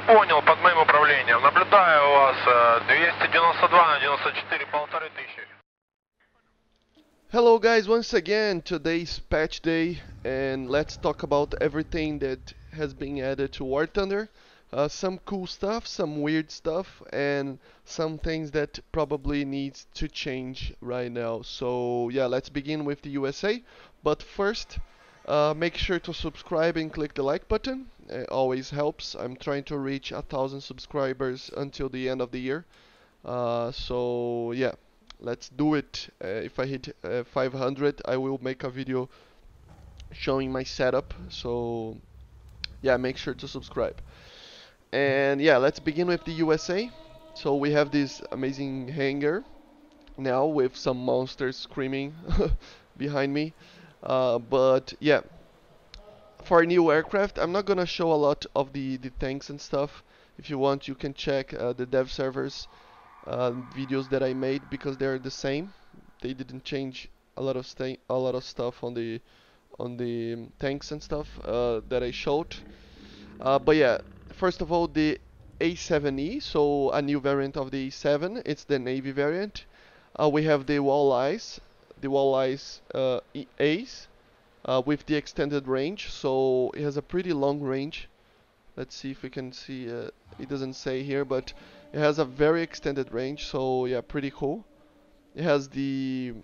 Понял, под моим управлением. Наблюдаю у вас 292 на 94, 1500. Hello guys, once again, today's patch day and let's talk about everything that has been added to War Thunder. Some cool stuff, some weird stuff, and some things that probably needs to change right now. So yeah, let's begin with the USA. But first, make sure to subscribe and click the like button. It always helps. I'm trying to reach 1,000 subscribers until the end of the year. So yeah, let's do it. If I hit 500, I will make a video showing my setup. So yeah, make sure to subscribe. And yeah, let's begin with the USA. So we have this amazing hangar now with some monsters screaming behind me. But yeah, for new aircraft, I'm not gonna show a lot of the tanks and stuff. If you want, you can check the dev servers videos that I made because they're the same. They didn't change a lot of stuff on the tanks and stuff that I showed. But yeah, first of all, the A7E, so a new variant of the A7. It's the Navy variant. We have the walleyes A's with the extended range. So it has a pretty long range. Let's see if we can see. It doesn't say here, but it has a very extended range. So yeah, pretty cool. It has the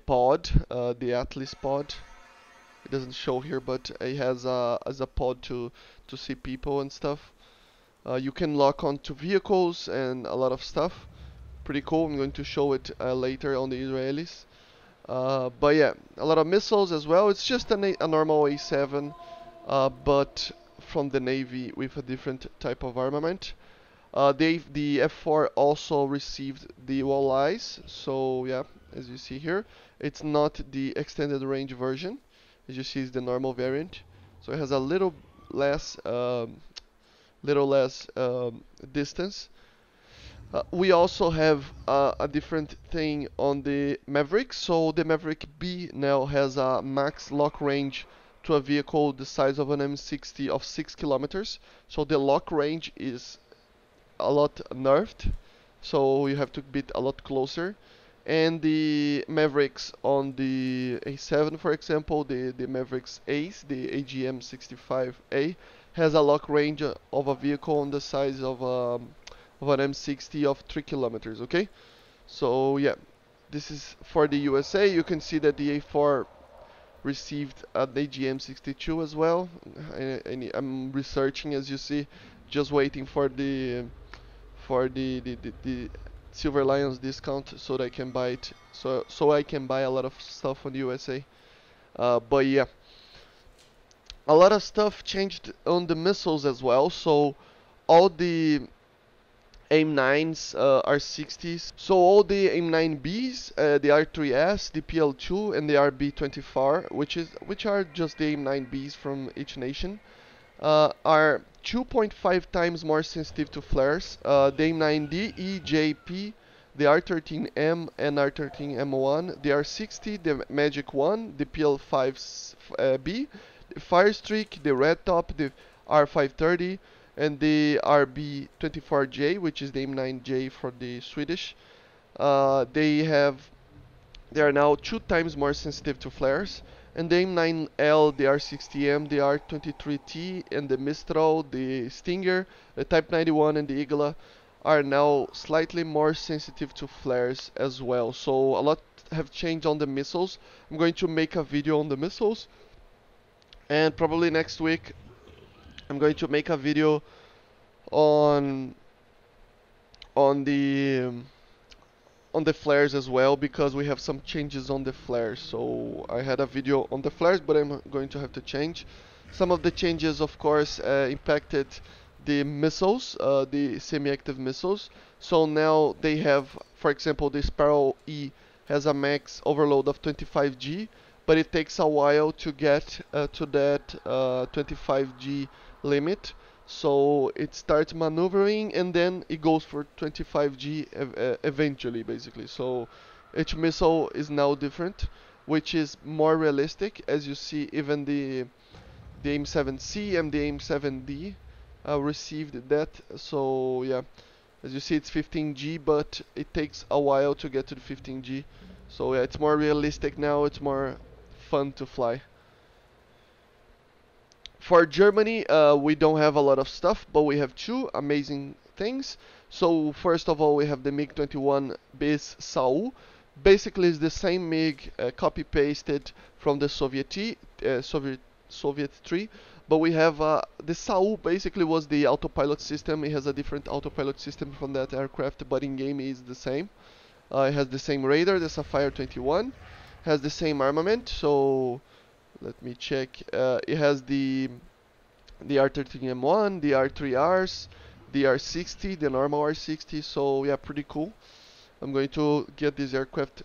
pod, the Atlas pod. It doesn't show here, but it has as a pod to see people and stuff. You can lock onto vehicles and a lot of stuff. Pretty cool. I'm going to show it later on the Israelis. But yeah, a lot of missiles as well. It's just a normal A7, but from the Navy with a different type of armament. The F4 also received the walleyes, so yeah, as you see here, it's not the extended range version. As you see, it's the normal variant, so it has a little less distance. We also have a different thing on the Maverick. So the Maverick B now has a max lock range to a vehicle the size of an M60 of 6 kilometers. So the lock range is a lot nerfed, so you have to be a lot closer. And the Mavericks on the A7, for example, the Mavericks Ace, the AGM65A, has a lock range of a vehicle on the size of an M60 of 3 kilometers. Okay, so yeah, this is for the USA. You can see that the A4 received an AGM62 as well. I'm researching, as you see, just waiting for the Silver Lions discount so that I can buy it. So I can buy a lot of stuff on the USA. But yeah, a lot of stuff changed on the missiles as well. So all the AIM-9s are 60s. So all the AIM-9Bs, the R3S, the PL2, and the RB-24, which are just the AIM-9Bs from each nation, are 2.5 times more sensitive to flares. The AIM-9D, EJP, the R13M and R13M1, the R60, the Magic 1, the PL5B, the Firestreak, the Red Top, the R530, and the RB24J, which is the AIM-9J for the Swedish. They are now 2 times more sensitive to flares. And the AIM-9L, the R60M, the R23T, and the Mistral, the Stinger, the Type 91, and the Igla are now slightly more sensitive to flares as well. So a lot have changed on the missiles. I'm going to make a video on the missiles, and probably next week I'm going to make a video on on the on the flares as well, because we have some changes on the flares. So I had a video on the flares, but I'm going to have to change. Some of the changes, of course, impacted the missiles, the semi-active missiles. So now they have, for example, the Sparrow E has a max overload of 25G, but it takes a while to get to that 25G limit. So it starts maneuvering and then it goes for 25G eventually, basically. So each missile is now different, which is more realistic. As you see, even the AIM-7C and the AIM-7D received that. So yeah, as you see, it's 15G, but it takes a while to get to the 15G. So yeah, it's more realistic now. It's more fun to fly. For Germany, we don't have a lot of stuff, but we have two amazing things. So first of all, we have the MiG-21 bis Saul. Basically, it's the same MiG copy pasted from the Soviet 3, but we have the Saul basically was the autopilot system. It has a different autopilot system from that aircraft, but in game is the same. It has the same radar, the Sapphire 21, has the same armament. So let me check. It has the R13M1, the R3Rs, the R60, the normal R60. So yeah, pretty cool. I'm going to get this aircraft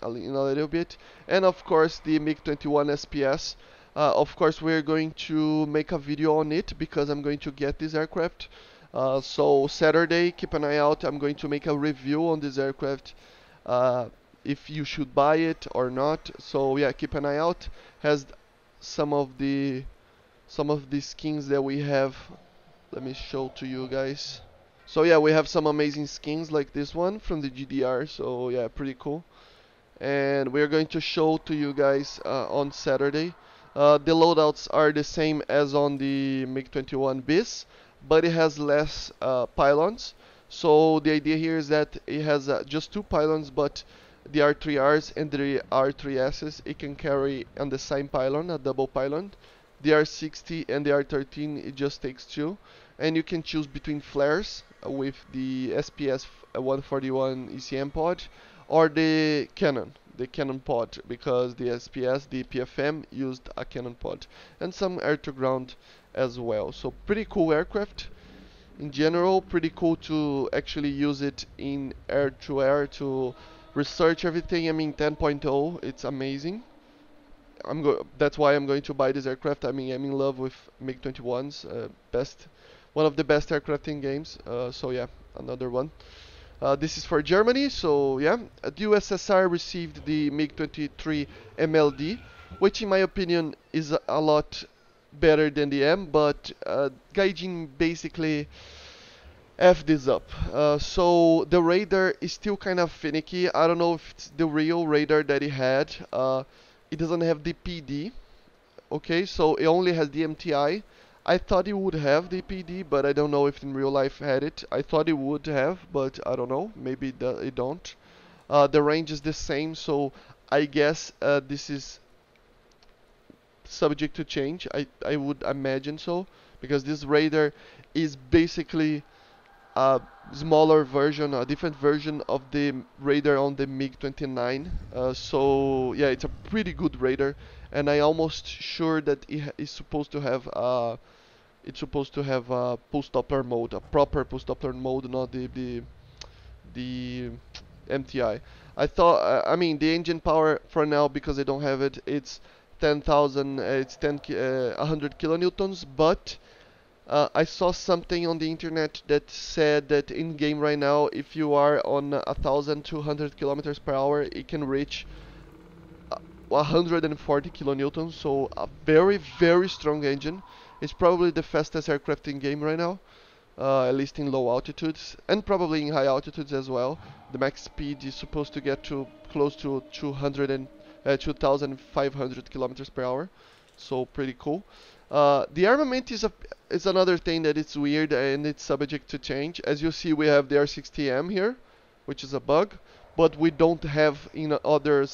in a little bit, and of course the MiG-21 SPS. Of course, we're going to make a video on it because I'm going to get this aircraft. So Saturday, keep an eye out. I'm going to make a review on this aircraft. If you should buy it or not. So yeah, keep an eye out. Has some of the skins that we have. Let me show to you guys. So yeah, we have some amazing skins like this one from the GDR. So yeah, pretty cool. And we're going to show to you guys on Saturday. The loadouts are the same as on the MiG-21 bis, but it has less pylons. So the idea here is that it has just two pylons, but the R3Rs and the R3Ss, it can carry on the same pylon, a double pylon. The R60 and the R13, it just takes two. And you can choose between flares with the SPS 141 ECM pod or the cannon pod, because the SPS, the PFM used a cannon pod, and some air-to-ground as well. So pretty cool aircraft. In general, pretty cool to actually use it in air-to-air to research everything. I mean, 10.0, it's amazing. That's why I'm going to buy this aircraft. I mean, I'm in love with MiG-21s, one of the best aircraft in games. So yeah, another one. This is for Germany. So yeah, the USSR received the MiG-23 MLD, which in my opinion is a lot better than the M, but Gaijin basically F this up. So the radar is still kind of finicky. I don't know if it's the real radar that it had. It doesn't have the PD. Okay, so it only has the MTI. I thought it would have the PD, but I don't know if in real life had it. I thought it would have, but I don't know. Maybe it don't. The range is the same, so I guess this is subject to change. I would imagine so, because this radar is basically a smaller version, a different version of the radar on the MiG-29. So yeah, it's a pretty good radar, and I almost sure that it is supposed to have a pulse Doppler mode, a proper pulse Doppler mode, not the MTI. I thought, I mean, the engine power for now, because I don't have it, it's 10,000, it's 100 kilonewtons, but I saw something on the internet that said that in game right now, if you are on 1,200 kilometers per hour, it can reach 140 kilonewtons. So a very, very strong engine. It's probably the fastest aircraft in game right now, at least in low altitudes, and probably in high altitudes as well. The max speed is supposed to get to close to 2,500 kilometers per hour. So pretty cool. The armament is another thing that it's weird and it's subject to change. As you see, we have the R60M here, which is a bug, but we don't have in other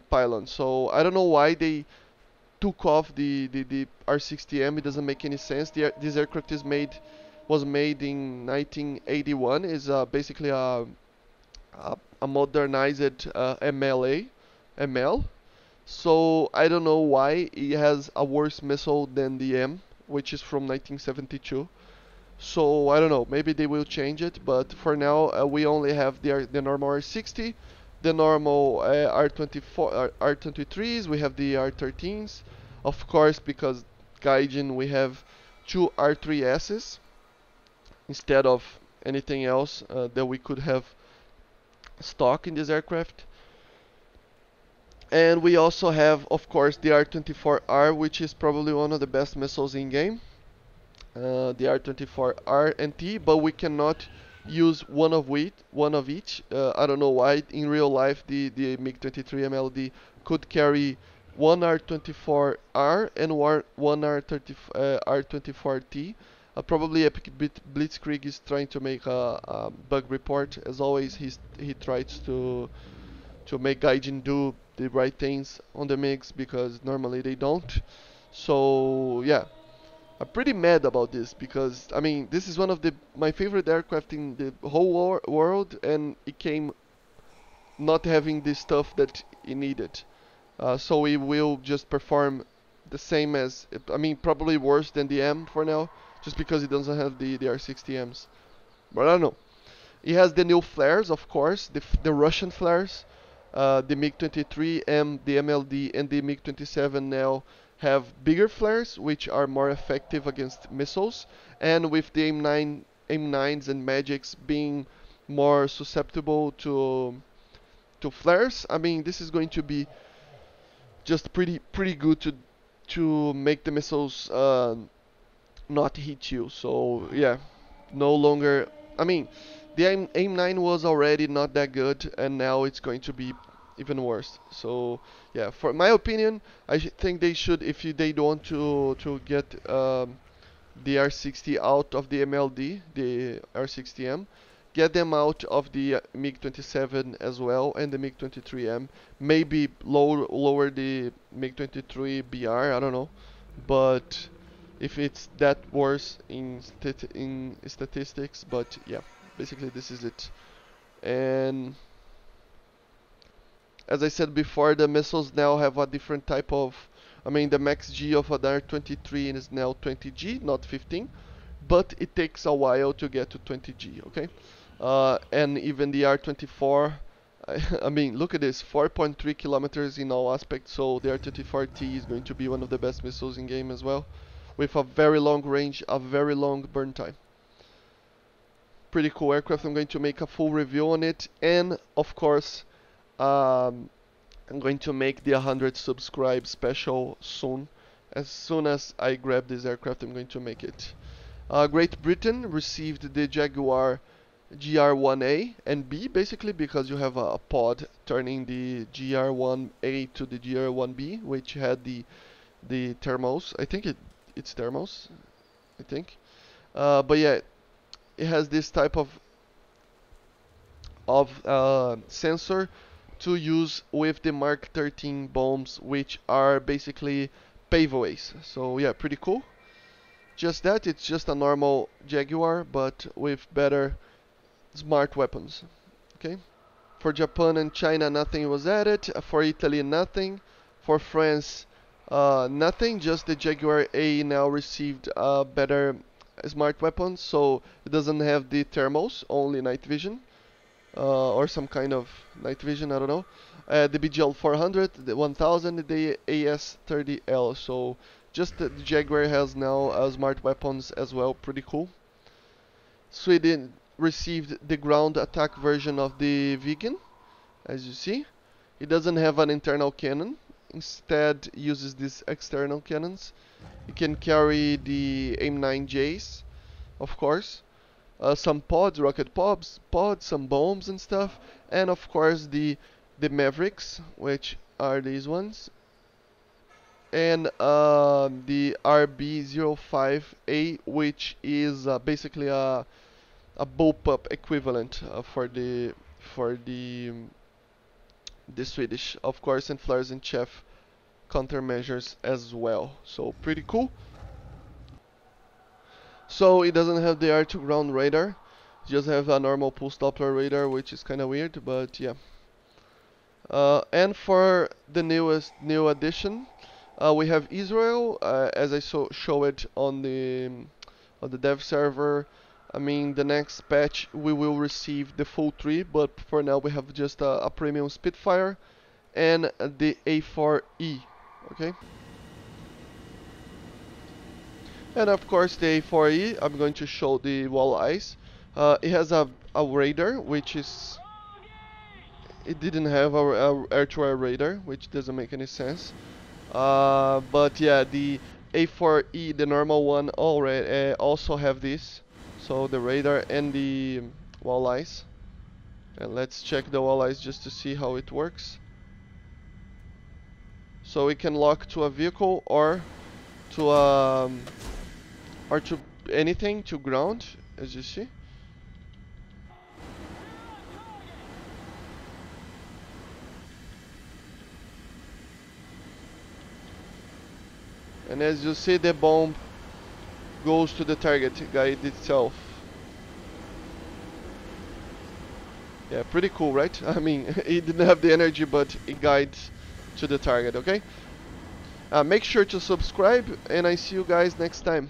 pylons. So I don't know why they took off the R60M. It doesn't make any sense. This aircraft was made in 1981. Is basically a modernized ML. So I don't know why it has a worse missile than the M, which is from 1972. So I don't know. Maybe they will change it, but for now we only have the normal R60, the normal R23s. We have the R13s, of course, because Gaijin we have two R3Ss instead of anything else that we could have stock in this aircraft. And we also have, of course, the R24R, which is probably one of the best missiles in game. the R24R and T, but we cannot use one of each. I don't know why. In real life, the MiG-23 MLD could carry one R24R and one R24T. Probably Epic Blitzkrieg is trying to make a bug report. As always, he tries to make Gaijin do the right things on the MiGs because normally they don't. So yeah, I'm pretty mad about this because I mean this is one of my favorite aircraft in the whole world, and it came not having the stuff that it needed. So it will just perform the same as, I mean, probably worse than the M for now, just because it doesn't have the R60Ms. But I don't know. It has the new flares, of course, the Russian flares. The MiG-23M, the MLD, and the MiG-27 now have bigger flares, which are more effective against missiles. And with the AIM-9s and MatAWGs being more susceptible to flares, I mean, this is going to be just pretty good to make the missiles not hit you. So yeah, no longer. I mean, the AIM-9 was already not that good, and now it's going to be even worse. So yeah, for my opinion, think they should, if they don't want to get the R60 out of the MLD, the R60M, get them out of the MiG-27 as well and the MiG-23M. Maybe lower the MiG-23BR, I don't know, but if it's that worse in statistics. But yeah, basically this is it. And as I said before, the missiles now have a different type of, I mean, the max G of an R23 is now 20G, not 15, but it takes a while to get to 20G, okay? And even the R24, I mean, look at this, 4.3 kilometers in all aspects, so the R24T is going to be one of the best missiles in game as well, with a very long range, a very long burn time. Pretty cool aircraft. I'm going to make a full review on it, and of course, I'm going to make the 100 subscribe special soon. As soon as I grab this aircraft, I'm going to make it. Great Britain received the Jaguar GR1A and B, basically because you have a pod turning the GR1A to the GR1B, which had the thermals. I think it's thermals, I think. But yeah, it has this type of sensor to use with the Mark 13 bombs, which are basically paveways. So yeah, pretty cool. Just that, it's just a normal Jaguar, but with better smart weapons. Okay. For Japan and China, nothing was added. For Italy, nothing. For France, nothing. Just the Jaguar A now received better smart weapons, so it doesn't have the thermals, only night vision. Or some kind of night vision, I don't know. The BGL 400, the 1000, the AS30L. So just the Jaguar has now smart weapons as well, pretty cool. Sweden received the ground attack version of the Viggen, as you see. It doesn't have an internal cannon, instead uses these external cannons. It can carry the AIM-9Js, of course. Some pods, rocket pods, some bombs and stuff, and of course the Mavericks, which are these ones, and the RB05A, which is basically a bullpup equivalent for the Swedish, of course, and Flares and Chef countermeasures as well. So pretty cool. So it doesn't have the R2 ground radar, just have a normal pulse Doppler radar, which is kind of weird, but yeah. And for the new addition, we have Israel, as I show it on the dev server. I mean, the next patch we will receive the full 3, but for now we have just a premium Spitfire and the A4E. Okay. And of course the A4E, I'm going to show the wall eyes. It has a radar, which is... It didn't have a air-to-air radar, which doesn't make any sense. But yeah, the A4E, the normal one, already also have this. So the radar and the walleyes. And let's check the walleyes just to see how it works. So we can lock to a vehicle or to anything, to ground, as you see. And as you see, the bomb goes to the target guide itself. Yeah, pretty cool, right? I mean, it didn't have the energy, but it guides to the target, okay? Make sure to subscribe, and I see you guys next time.